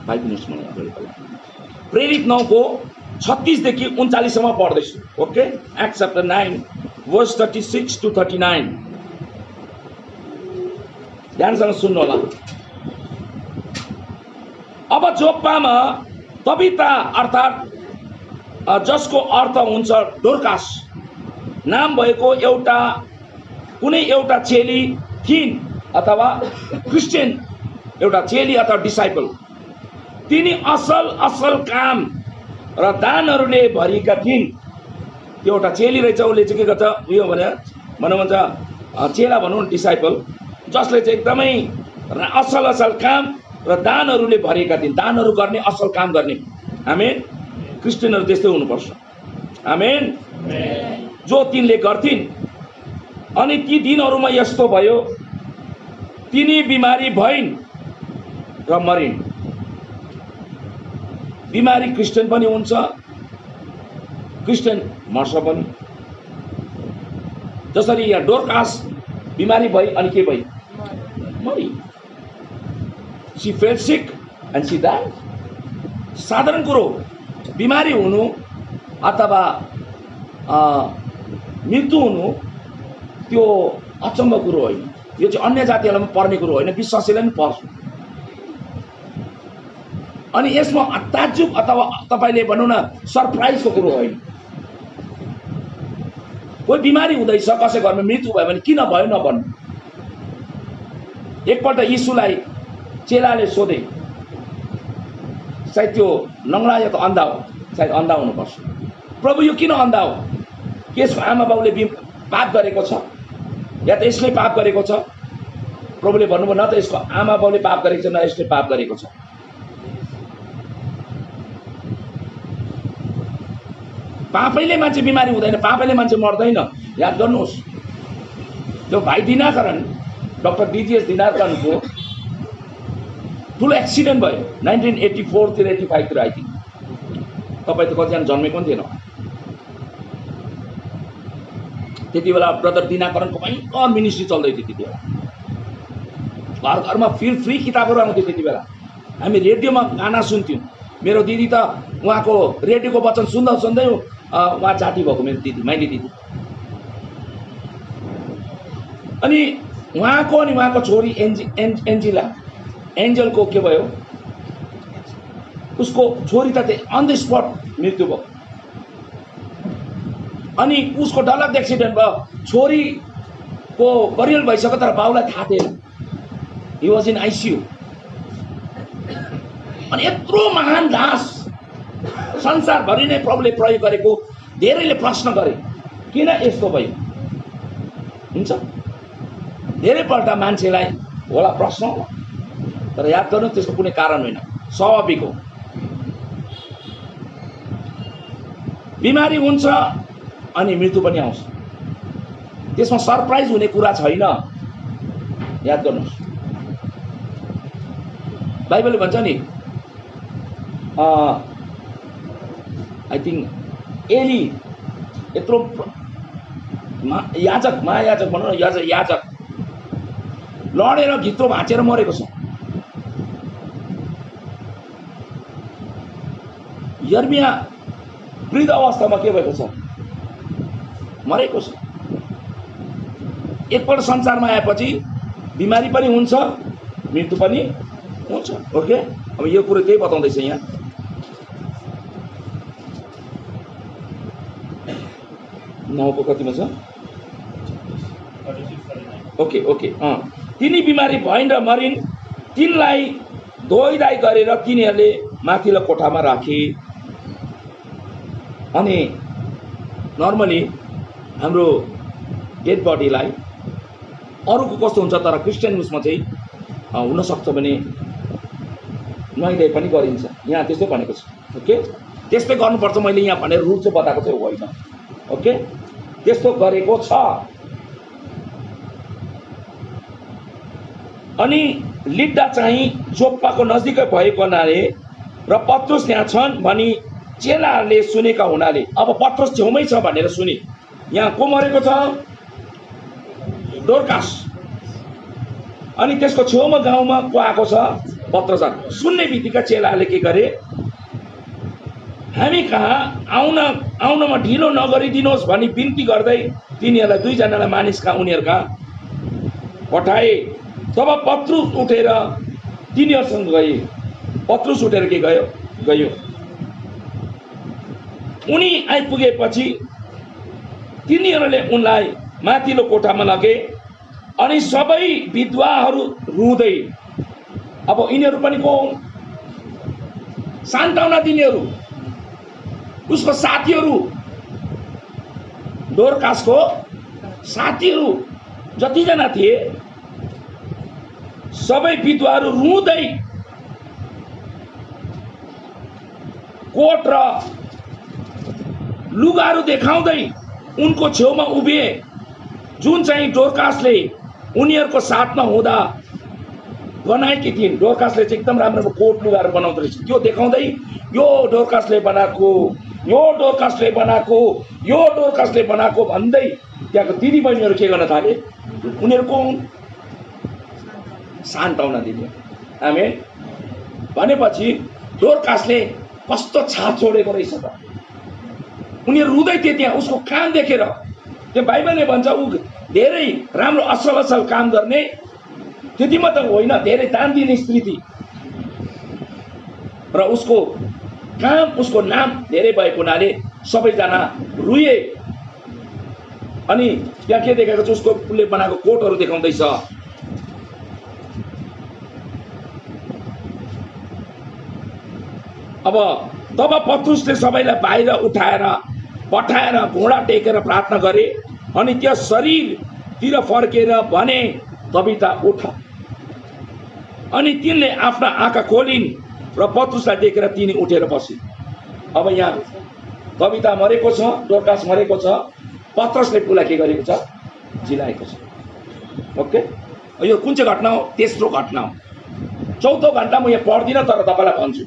5 मिनट्स मलाई अगाडि। प्रेरित 9 को 36 देखि 39 सम्म पढ्दैछु। Okay, act chapter 9 verse 36 to 39। ध्यानसँग सुन्नु होला। अब जोप्पामा तबिता अर्थात् जसको अर्थ हुन्छ डोर्कास नाम भएको कुनै एउटा चेली थिइन्, अथवा क्रिस्चियन एउटा चेली अथवा डिसाइपल। तिनी असल काम र दानहरूले भरिएका थिइन्। त्यो एउटा चेली रहेछ। उसले चाहिँ के गर्छ? उयो भने भन्छ चेला भनौँ, डिसाइपल, जसले चाहिँ एकदमै र असल असल काम र दानहरूले भरेका थिइन्। दानहरू गर्ने, असल काम गर्ने। आमेन। क्रिस्चियनहरू त्यस्तै हुनुपर्छ। आमेन। जो तिनले गर्थिन्। अनि ती दिनहरूमा यस्तो भयो, तिनी बिमारी भइन् र मरिन्। बिमारी क्रिस्चियन पनि हुन्छ, क्रिस्चियन मर्छ पनि। जसरी यहाँ डोरकास बिमारी भई अनि के भई? मरी। She fell sick and she died. साधारण कुरो, बिमारी हुनु अथवा मृत्यु हुनु त्यो अचम्म कुरो होइन। यो चाहिँ अन्य जातिहरूलाई पनि पर्ने कुरो होइन, विश्वासीलाई पनि पर्छ। अनि यसमा ताज्जुब अथवा तपाईले भनौँ न सरप्राइजको कुरो होइन। कोही बिमारी हुँदैछ, कसै घरमा मृत्यु भयो भने किन भयो नभन्नु। एकपल्ट यीशुलाई चेलाले सोधे, सायद त्यो लङ्गडा या त अन्धा हो, सायद अन्धा हुनुपर्छ। प्रभु यो किन अन्धा हो? के यसको आमा बाउले पाप गरेको छ या त यसले पाप गरेको छ? प्रभुले भन्नुभयो, न त यसको आमा बाउले पाप गरेको छ, न यसले पाप गरेको छ। पापैले मान्छे बिमारी हुँदैन, पापैले मान्छे मर्दैन। याद गर्नुहोस्, त्यो भाइ दिनाकरण, डाक्टर डिजिएस दिनाकरणको ठुलो एक्सिडेन्ट भयो 1984 तिर 85 तिर। आई थिङ्क तपाईँ त कतिजना जन्मेको पनि थिएन त्यति बेला। ब्रदर दिनाकरणको भयङ्कर मिनिस्ट्री चल्दै थियो त्यति बेला। घर घरमा फ्री किताबहरू आउँथ्यो त्यति बेला। हामी रेडियोमा गाना सुन्थ्यौँ। मेरो दिदी त उहाँको रेडियोको वचन सुन्दा सुन्दै उहाँ जाति भएको, मेरो दिदी, माइली दिदी। अनि उहाँको छोरी एन्जलको के भयो? उसको छोरी त अन द स्पट मृत्यु भयो। अनि उसको डरलाग्दो एक्सिडेन्ट भयो। छोरीको बरियल भइसक्यो तर बाउलाई थाहा थिएन। He was in ICU. अनि यत्रो महान दास संसारभरि नै प्रभुले प्रयोग गरेको। धेरैले प्रश्न गरे, किन यस्तो भयो? हुन्छ, धेरैपल्ट मान्छेलाई होला प्रश्न, तर याद गर्नु त्यसको कुनै कारण होइन, स्वाभाविक हो। बिमारी हुन्छ अनि मृत्यु पनि आउँछ, त्यसमा सरप्राइज हुने कुरा छैन। याद गर्नुहोस्, बाइबलले भन्छ नि, आई थिङ्क एली यत्रो याजक, महायाजक भनौँ न, याजक लडेर घित्रो भाँचेर मरेको छ। यर्मिया वृद्ध अवस्थामा के भएको छ? मरेको छ। एकपल्ट संसारमा आएपछि बिमारी पनि हुन्छ, मृत्यु पनि हुन्छ। ओके, अब यो कुरो त्यही बताउँदैछ यहाँ। नौको कतिमा छ? Okay okay. तिनी बिमारी भइन् र मरिन्। तिनलाई धोइधाइ गरेर तिनीहरूले माथिल्लो कोठामा राखे। अनि नर्मली हाम्रो डेड बडीलाई अरूको कस्तो हुन्छ, तर क्रिस्चियन उसमा चाहिँ हुनसक्छ भने नुहाइधाइ पनि गरिन्छ। यहाँ त्यस्तै भनेको छ। ओके, त्यस्तै गर्नुपर्छ। मैले यहाँ भनेर रुल चाहिँ बताएको चाहिँ होइन। ओके, त्यस्तो गरेको छ। अनि लिड्डा चाहिँ जोप्पाको नजिकै भएको हुनाले र पत्रुस त्यहाँ छन् भनी चेलाहरूले सुनेका हुनाले, अब पत्रुस छेउमै छ भनेर सुने। यहाँ को मरेको छ? डोरकास। अनि त्यसको छेउमा गाउँमा को आएको छ? पत्रुस। सुन्ने बित्तिकै चेलाहरूले के गरे? हामी कहाँ आउनमा ढिलो नगरिदिनुहोस् भनी बिन्ती गर्दै तिनीहरूलाई दुईजनालाई मानिस कहाँ उनीहरू कहाँ पठाए। तब पत्रुस उठेर तिनीहरूसँग गए। पत्रुस उठेर के गयो? उनी आइपुगेपछि तिनीहरूले उनलाई माथिल्लो कोठामा लगे। अनि सबै विधवाहरू रुँदै, अब यिनीहरू पनि को हुन्? सान्त्वना दिनेहरू, उसको साथीहरू, डोरकासको साथीहरू जतिजना थिए सबै विधवाहरू रुँदै कोट र लुगाहरू देखाउँदै उनको छेउमा उभिए, जुन चाहिँ डोरकासले उनीहरूको साथमा हुँदा बनाएकी थिइन्। डोरकासले चाहिँ एकदम राम्रो कोट लुगाहरू बनाउँदो रहेछ, त्यो देखाउँदै यो डोरकासले बनाएको, यो डोरकासले बनाएको, यो डोरकासले बनाएको भन्दै त्यहाँको दिदी बहिनीहरू के गर्न थाले? उनीहरूको सान्त्वना दिने। आमेन। भनेपछि डोरकासले कस्तो छाप छोडेको रहेछ त। उनीहरू रुँदै थिए त्यहाँ उसको काम देखेर। त्यो बाइबलले भन्छ ऊ धेरै राम्रो असल असल काम गर्ने, त्यति मात्र होइन, धेरै दान दिने स्त्री थिए र उसको काम, उसको नाम धेरै भएको हुनाले सबैजना रुए। अनि त्यहाँ के देखाएको छ? उसको उसले बनाएको कोटहरू देखाउँदैछ। अब तब पत्रुसले सबैलाई बाहिर उठाएर पठाएर घोडा टेकेर प्रार्थना गरे अनि त्यो शरीरतिर फर्केर भने, तबिता उठ। अनि तिनले आफ्ना आँखा खोलिन् र पत्रुसलाई देखेर तिनी उठेर बसे। अब यहाँ तबिता मरेको छ, डोरकास मरेको छ, पत्रुसले पुला के गरेको छ? जिलाएको छ। ओके, यो कुन चाहिँ घटना हो? तेस्रो घटना हो। चौथो घटना म यहाँ पढ्दिनँ, तर तपाईँलाई भन्छु।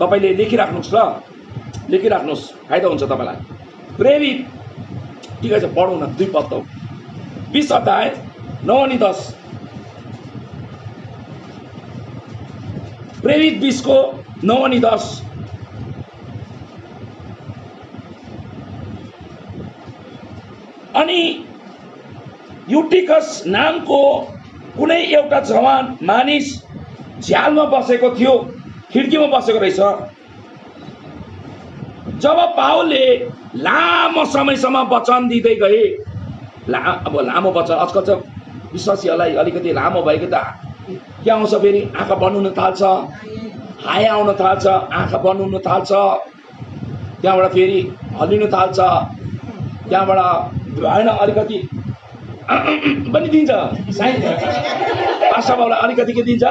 तपाईँले लेखिराख्नुहोस् ल, लेखिराख्नुहोस्, फाइदा हुन्छ तपाईँलाई। प्रेरित, ठिकै छ, पढौँ न। 2 पद 20 अध्याय 9 अनि 10। प्रेरित 20 को 9 अनि 10। अनि युटिकस नामको कुनै एउटा जवान मानिस झ्यालमा बसेको थियो, खिड्कीमा बसेको रहेछ। जब पावलले लामो समयसम्म वचन दिँदै गए, अब लामो वचन, आजकल चाहिँ विश्वासीहरूलाई अलिकति लामो भएको त के आउँछ फेरि? आँखा बन्नुन थाल्छ, हाया आउन थाल्छ, आँखा बन्नुन थाल्छ, त्यहाँबाट फेरि हल्लिनु थाल्छ, त्यहाँबाट होइन अलिकति पनि दिन्छ पास्टर बाबुलाई अलिकति के दिन्छ?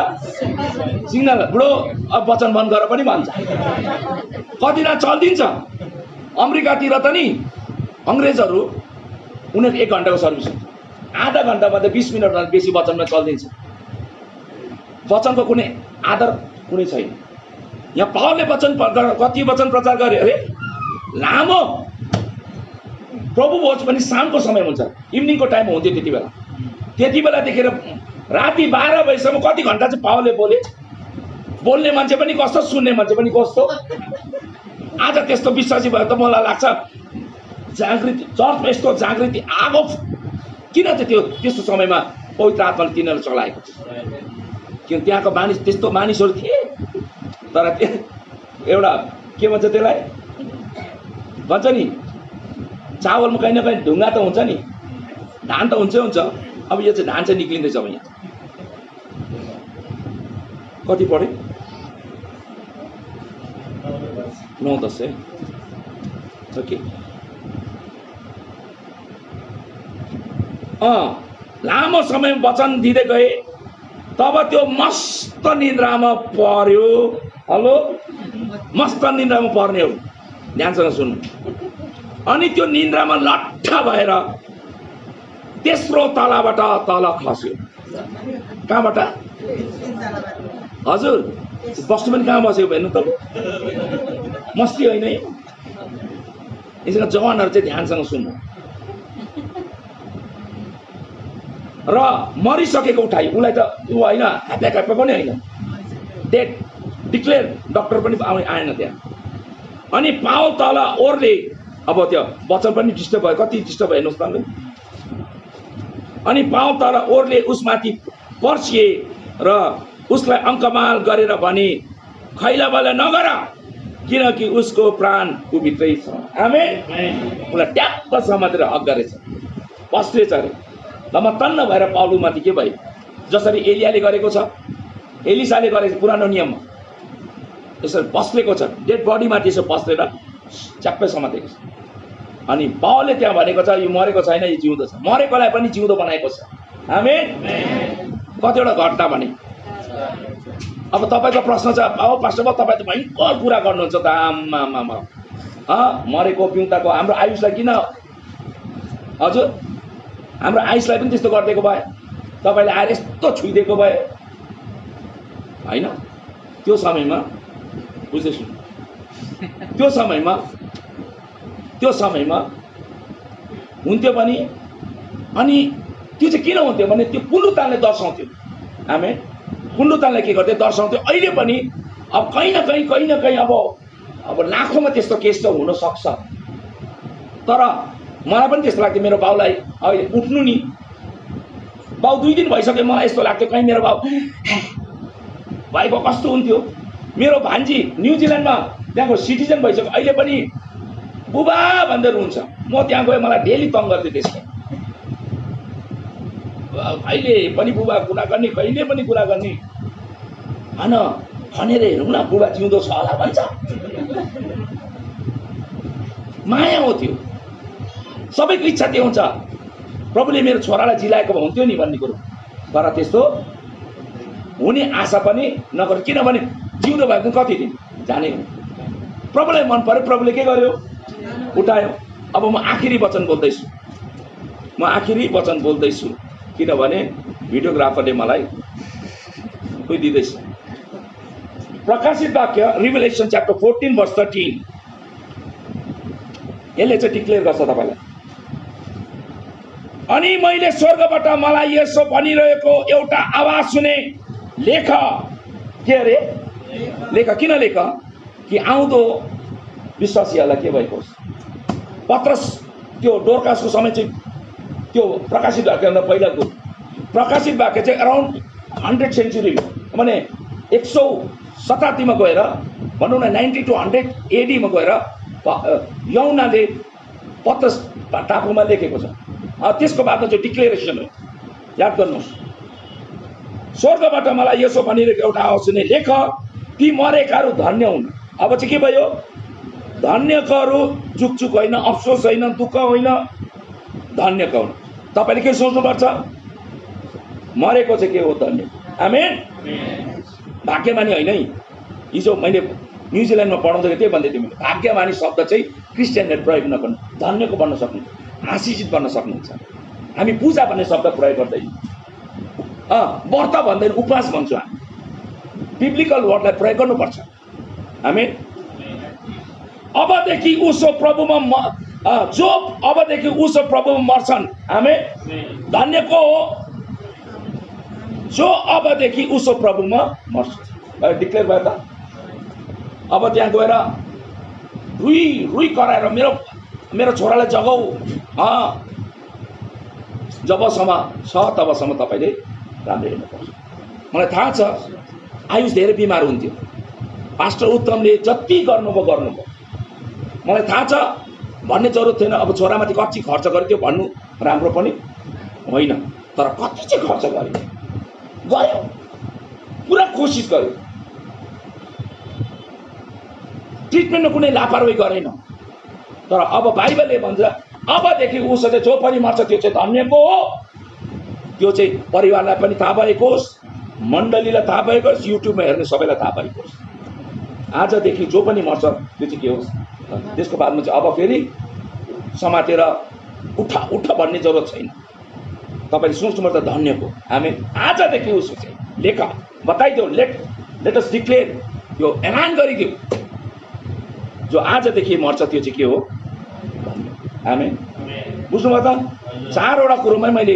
सिग्नल, बुढो अब वचन बन्द गरेर पनि भन्छ। कतिजना चलिदिन्छ। अमेरिकातिर त नि अङ्ग्रेजहरू उनीहरू 1 घन्टाको सर्भिस हुन्छ, आधा घन्टामा त 20 मिनटभन्दा बेसी वचनमा चलिदिन्छ। वचनको कुनै आदर कुनै छैन। यहाँ पावलले वचन कति वचन प्रचार गरे अरे? लामो। प्रभु भोज पनि शामको समय हुन्छ, इभिनिङको टाइम हुन्थ्यो त्यति बेला। त्यति बेला देखेर राति 12 बजीसम्म कति घन्टा चाहिँ पावलले बोले। बोल्ने मान्छे पनि कस्तो, सुन्ने मान्छे पनि कस्तो। आज त्यस्तो विश्वासी भयो त मलाई लाग्छ जागृति, चर्चमा यस्तो जागृति आगो किन चाहिँ त्यो त्यस्तो समयमा पवित्र आत्माले तिनीहरू चलाएको छ? किन त्यहाँको मानिस त्यस्तो मानिसहरू थिए। तर एउटा के भन्छ त्यसलाई, भन्छ नि चावलमा कहीँ न कहीँ ढुङ्गा त हुन्छ नि, धान त हुन्छै हुन्छ। अब यो चाहिँ धान चाहिँ निक्लिँदैछ। अब यहाँ कति पढ्यो? 9-10 है। ओके, लामो समय वचन दिँदै गए, तब त्यो मस्त निन्द्रामा पर्यो। हेलो, मस्त निन्द्रामा पर्ने हो, ध्यानसँग सुन्नु। अनि त्यो निन्द्रामा लट्ठ भएर तेस्रो तलाबाट तल खस्यो। कहाँबाट? हजुर, बस्नु पनि कहाँ बसेको हेर्नु त, मस्ती होइन है। यसमा जवानहरू चाहिँ ध्यानसँग सुन्नु। र मरिसकेको उठाइ, उसलाई त ऊ होइन, ह्याप्पा पनि होइन, डेड डिक्लेयर, डक्टर पनि आएन त्यहाँ। अनि पावल तल ओर्ले, अब त्यो वचन पनि डिस्टर्ब भयो, कति डिस्टर्ब भयो हेर्नुहोस् त। अनि पावल तल ओर्ले उसमाथि पर्सिए र उसलाई अङ्कमाल गरेर भने, खैलाबला नगर, किनकि उसको प्राण उभित्रै छ। आमेन। उसलाई ट्याप्प समातेर हक गरेछ, पस्रेछ अरे। ल म तन्न भएर पाउलुमाथि के भयो? जसरी एलियाले गरेको छ, एलिसाले गरेको पुरानो नियममा यसरी पस्रेको छ, डेड बडीमाथि यसो पस्रेर च्याप्पै समातेको छ। अनि बाउले त्यहाँ भनेको छ यो मरेको छैन, यो जिउँदो छ, मरेकोलाई पनि जिउँदो बनाएको छ। आमेन। कतिवटा घटना भने अब तपाईँको प्रश्न छ, अब पास्टर बाबु तपाईँ त भयङ्कर कुरा गर्नुहुन्छ त, आमामा मरेको पिउँताको हाम्रो आयुषलाई किन, हजुर हाम्रो आयुषलाई पनि त्यस्तो गरिदिएको भए, तपाईँले आएर यस्तो छुइदिएको भए होइन। त्यो समयमा बुझ्दैछु, त्यो समयमा हुन्थ्यो पनि। अनि त्यो चाहिँ किन हुन्थ्यो भने त्यो पुनरुत्थानले दर्शाउँथ्यो। आमेन। पुनरुत्थानले के गर्थ्यो, दर्शाउँथ्यो। अहिले पनि अब कहीँ न कहीँ अब लाखौँमा त्यस्तो केस चाहिँ हुनसक्छ, तर मलाई पनि त्यस्तो लाग्थ्यो मेरो बाउलाई अहिले उठ्नु नि, बाउ 2 दिन भइसक्यो, मलाई यस्तो लाग्थ्यो कहीँ मेरो बाउ भाइको कस्तो हुन्थ्यो। मेरो भान्जी न्युजिल्यान्डमा त्यहाँको सिटिजन भइसक्यो, अहिले पनि बुबा भन्दै हुन्छ। म त्यहाँ गएँ, मलाई डेली तङ गर्थ्यो त्यसले, अहिले पनि बुबा कुरा गर्ने, कहिले पनि कुरा गर्ने, होइन खनेर हेरौँ न बुबा जिउँदो छ होला भन्छ। माया हो त्यो, सबैको इच्छा त्यो हुन्छ, प्रभुले मेरो छोरालाई जिलाएको हुन्थ्यो नि भन्ने कुरो, तर त्यस्तो हुने आशा पनि नगर। किनभने जिउँदो भएको कति दिन जाने, प्रभुलाई मन पर्यो, प्रभुले के गर्यो, उठायो। अब म आखिरी वचन बोल्दैछु, किनभने भिडियोग्राफरले मलाई दिँदैछ। प्रकाशित वाक्य रिभेलेसन च्याप्टर 14 वर्स 13, यसले चाहिँ डिक्लेयर गर्छ तपाईँलाई। अनि मैले स्वर्गबाट मलाई यसो भनिरहेको एउटा आवाज सुने, लेख। के अरे लेख? किन लेख? कि आउँदो विश्वासीहरूलाई के भएको होस्। पत्रस त्यो डोरकासको समय चाहिँ त्यो प्रकाशित वाक्यभन्दा पहिलाको प्रकाशित वाक्य चाहिँ अराउन्ड 100 सेन्चुरी, माने 100 शताब्दीमा गएर भनौँ न 90 to 100 AD मा गएर यौनाले पत्रस टापुमा लेखेको छ। त्यसको बादमा चाहिँ डिक्लेरेसन हो, याद गर्नुहोस्। स्वर्गबाट मलाई यसो भनिरहेको एउटा आवाज सुने, लेख ती मरेकाहरू धन्य हुन्। अब चाहिँ के भयो? धन्यकाहरू चुकचुक होइन, अफसोस होइन, दुःख होइन, धन्यका हुन्। तपाईँले के सोच्नुपर्छ? मरेको चाहिँ के हो? धन्य। आमेन। भाग्यमानी होइन है। हिजो मैले न्युजिल्यान्डमा पढाउँदाखेरि त्यही भन्दै थिएँ, भाग्यमानी शब्द चाहिँ क्रिस्चियनले प्रयोग नगर्नु, धन्यको बन्न सक्नुहुन्छ, आशिषित बन्न सक्नुहुन्छ। हामी पूजा भन्ने शब्द प्रयोग गर्दैनौँ, व्रत भन्दैन, उपवास भन्छौँ हामी। बिब्लिकल वर्डलाई प्रयोग गर्नुपर्छ। आमेन। अबदेखि उसो प्रभुमा जो अबदेखि उसो प्रभुमा मर्छन्। आमेन। धन्यको हो जो अबदेखि उसो प्रभुमा मर्छ। डिक्लेयर भयो त। अब त्यहाँ गएर रुई कराएर मेरो छोरालाई जगाऊ, जबसम्म छ तबसम्म तपाईँले राम्रै हेर्नुपर्छ। मलाई थाहा छ आयुष धेरै बिमार हुन्थ्यो, पास्टर उत्तमले जति गर्नुभयो। मलाई थाहा छ भन्ने जरुरत थिएन, अब छोरामाथि कति खर्च गरिदियो भन्नु राम्रो पनि होइन, तर कति चाहिँ खर्च गऱ्यो, पुरा कोसिस गर्यो। ट्रिटमेन्टमा कुनै लापरवाही गरेन। तर अब बाइबलले भन्छ अबदेखि उसले जो पनि मर्छ त्यो चाहिँ धन्यको हो। त्यो चाहिँ परिवारलाई पनि थाहा भएको होस्, मण्डलीलाई थाहा भएको होस्, युट्युबमा हेर्ने सबैलाई थाहा भएको होस्। आजदेखि जो पनि मर्छ त्यो चाहिँ के होस्। त्यसको बादमा चाहिँ अब फेरि समातेर उठ भन्ने जरुरत छैन। तपाईँले सोच्नुपर्छ धन्यको। हामी आजदेखि उसो चाहिँ लेख, बताइदेऊ, लेट अस डिक्लेयर, यो एलान गरिदेऊ, जो आजदेखि मर्छ त्यो चाहिँ के हो? आमेन। बुझ्नुभयो त? 4वटा कुरोमा मैले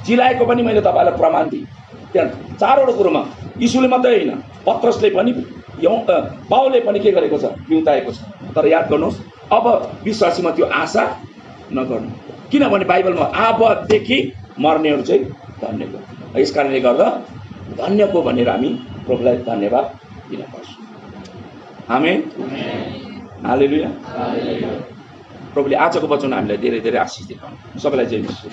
चिलाएको पनि मैले तपाईँलाई प्रमाण दिएँ। त्यहाँ 4वटा कुरोमा यीशुले मात्रै होइन, पत्रसले पनि पाउलले पनि के गरेको छ? बिउताएको छ। तर याद गर्नुहोस्, अब विश्वासीमा त्यो आशा नगर्नु, किनभने बाइबलमा अबदेखि मर्नेहरू चाहिँ धन्यको। यस कारणले गर्दा धन्यको भनेर हामी प्रभुलाई धन्यवाद दिनुपर्छ। आमेन। हालेलुया। प्रभुले आजको वचन हामीलाई धेरै धेरै आशिष दिनु। सबैलाई जय मसीह।